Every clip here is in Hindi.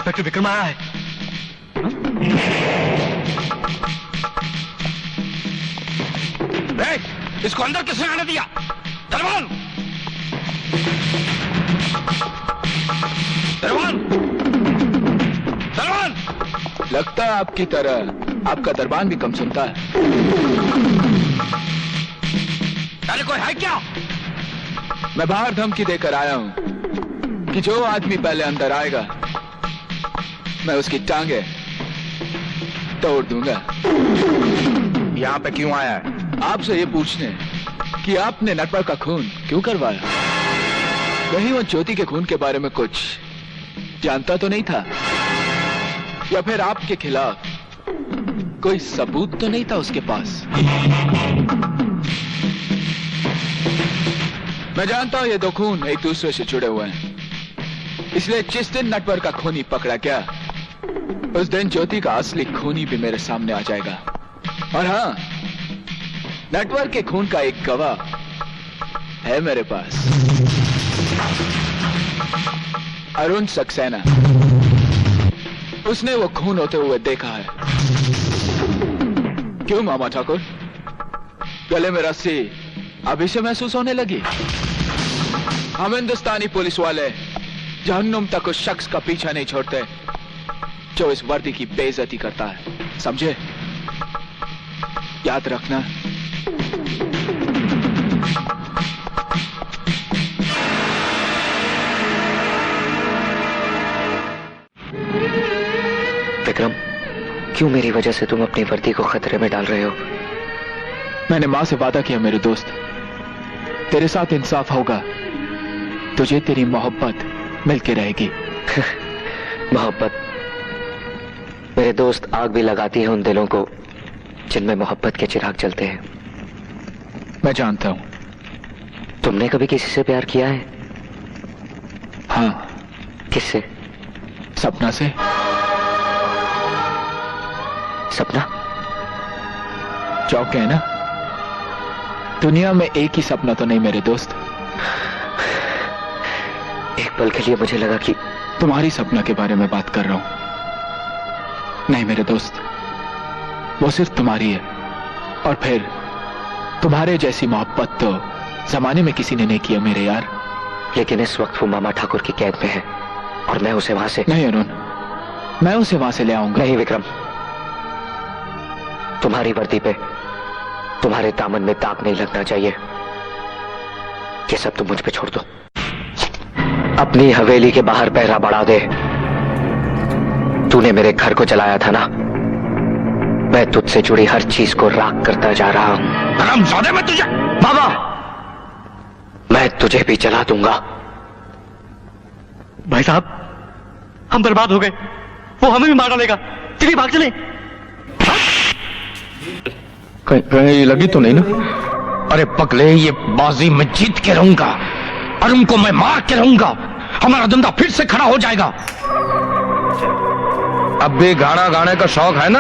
इंस्पेक्टर विक्रम आया है। इसको अंदर किसने आने दिया? दरबान! दरबान! दरबान! लगता है आपकी तरह आपका दरबान भी कम सुनता है। अरे कोई है क्या? मैं बाहर धमकी देकर आया हूं कि जो आदमी पहले अंदर आएगा मैं उसकी टांगे तोड़ दूंगा। यहां पे क्यों आया है? आपसे ये पूछने कि आपने नटवर का खून क्यों करवाया? कहीं वो ज्योति के खून के बारे में कुछ जानता तो नहीं था? या फिर आपके खिलाफ कोई सबूत तो नहीं था उसके पास? मैं जानता हूं ये दो खून एक दूसरे से जुड़े हुए हैं, इसलिए जिस दिन नटवर का खूनी पकड़ा गया उस दिन ज्योति का असली खूनी भी मेरे सामने आ जाएगा। और हाँ, नटवर के खून का एक गवाह है मेरे पास, अरुण सक्सेना। उसने वो खून होते हुए देखा है। क्यों मामा ठाकुर, गले में रस्सी अभी से महसूस होने लगी? हम हिंदुस्तानी पुलिस वाले जहन्नुम तक उस शख्स का पीछा नहीं छोड़ते जो इस वर्दी की बेइज्जती करता है, समझे? याद रखना। विक्रम, क्यों मेरी वजह से तुम अपनी वर्दी को खतरे में डाल रहे हो? मैंने मां से वादा किया मेरे दोस्त, तेरे साथ इंसाफ होगा, तुझे तेरी मोहब्बत मिलके रहेगी। मोहब्बत? मेरे दोस्त, आग भी लगाती है उन दिलों को जिनमें मोहब्बत के चिराग जलते हैं। मैं जानता हूं। तुमने कभी किसी से प्यार किया है? हाँ। किससे? सपना से। सपना? चौक है ना? दुनिया में एक ही सपना तो नहीं मेरे दोस्त। एक पल के लिए मुझे लगा कि तुम्हारी सपना के बारे में बात कर रहा हूं। नहीं मेरे दोस्त, वो सिर्फ तुम्हारी है, और फिर तुम्हारे जैसी मोहब्बत तो जमाने में किसी ने नहीं किया मेरे यार। लेकिन इस वक्त वो मामा ठाकुर की कैद में है और मैं उसे वहां से... नहीं अरुण, मैं उसे वहां से ले आऊंगा। नहीं विक्रम, तुम्हारी वर्दी पे, तुम्हारे दामन में दाग नहीं लगना चाहिए। ये सब तुम मुझ पे छोड़ दो। अपनी हवेली के बाहर पहरा बढ़ा दे। तूने मेरे घर को जलाया था ना, मैं तुझसे जुड़ी हर चीज को राख करता जा रहा हूं। हरामजादे, मैं तुझे... बाबा, मैं तुझे भी जला दूंगा। भाई साहब, हम बर्बाद हो गए, वो हमें भी मार डालेगा। चलिए भाग चले। कहीं लगी तो नहीं ना? अरे पगले, ये बाजी मैं जीत के रहूंगा और उनको मैं मार के रहूंगा। हमारा धंधा फिर से खड़ा हो जाएगा। अब भी गाना गाने का शौक है ना,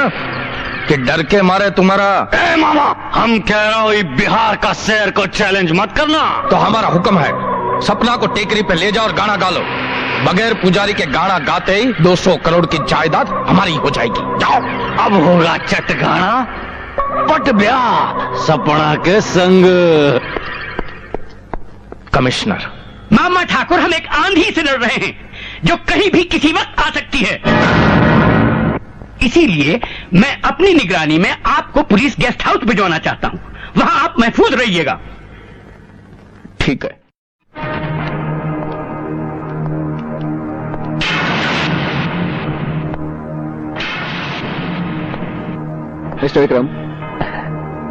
कि डर के मारे तुम्हारा... ए मामा, हम कह रहा हूं बिहार का शेर को चैलेंज मत करना। तो हमारा हुक्म है, सपना को टेकरी पे ले जाओ और गाना गा लो। बगैर पुजारी के गाना गाते ही 200 करोड़ की जायदाद हमारी हो जाएगी। जाओ। अब होगा चट गाना, पट ब्याह सपना के संग। कमिश्नर, मामा ठाकुर, हम एक आंधी से लड़ रहे हैं जो कहीं भी किसी वक्त आ सकती है। इसीलिए मैं अपनी निगरानी में आपको पुलिस गेस्ट हाउस भिजवाना चाहता हूं। वहां आप महफूज रहिएगा। ठीक है। मिस्टर विक्रम,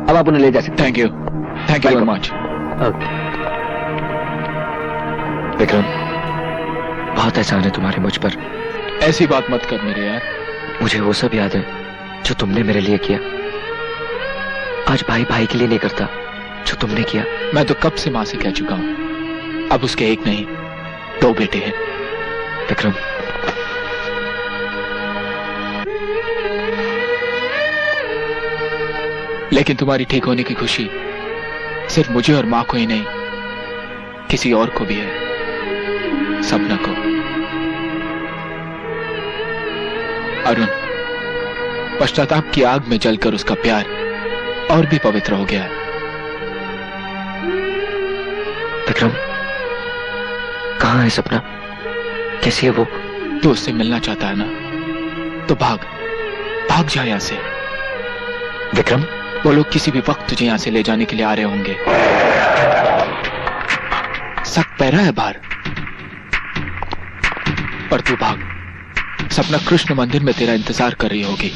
अब आप उन्हें ले जा सकते हैं। Thank you very much. Vikram, बहुत एहसान है तुम्हारे मुझ पर। ऐसी बात मत कर मेरे यार। मुझे वो सब याद है जो तुमने मेरे लिए किया। आज भाई भाई के लिए नहीं करता जो तुमने किया। मैं तो कब से मां से कह चुका हूं, अब उसके एक नहीं 2 बेटे हैं। विक्रम, लेकिन तुम्हारी ठीक होने की खुशी सिर्फ मुझे और मां को ही नहीं, किसी और को भी है, सपना को। अरुण, पश्चाताप की आग में जलकर उसका प्यार और भी पवित्र हो गया है। विक्रम, कहाँ है सपना? कैसी है वो? तू उससे मिलना चाहता है ना, तो भाग भाग जा यहां से। विक्रम, वो लोग किसी भी वक्त तुझे यहां से ले जाने के लिए आ रहे होंगे। सख्त पहरा है बाहर, पर तू भाग। सपना कृष्ण मंदिर में तेरा इंतजार कर रही होगी।